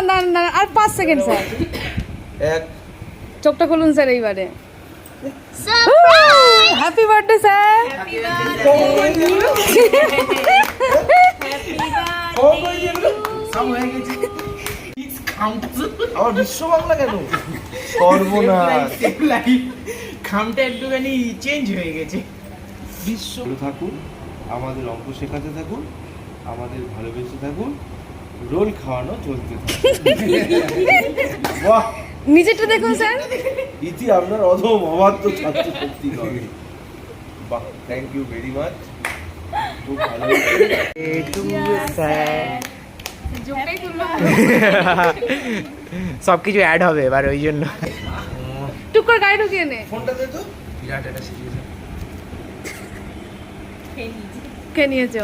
না আর 5 second sir. এক চোখটা খুলুন স্যার এইবারে। Happy birthday sir. আমার বিশ্ব বাংলা কেন সর্বনাশ খামটা একটুখানি চেঞ্জ হয়ে গেছে। বিশ্ব থাকুন, আমাদের অঙ্ক শেখাতে থাকুন, আমাদের ভালোবেসে থাকুন, রোল খাওয়ানো চলতে থাকুন। বাহ, নিচেরটা দেখুন স্যার। ইতি আপনার অধম অবাধ্য ছাত্র শক্তি করে। বাহ, থ্যাংক ইউ ভেরি মাচ, খুব ভালো সবকিছু অ্যাড হবে এবার ওই জন্য। টুক করে গায়ে ঢুকিয়ে নে। ফোনটা দে তো। বিরাট একটা সিরিয়াস কে নিয়েছো?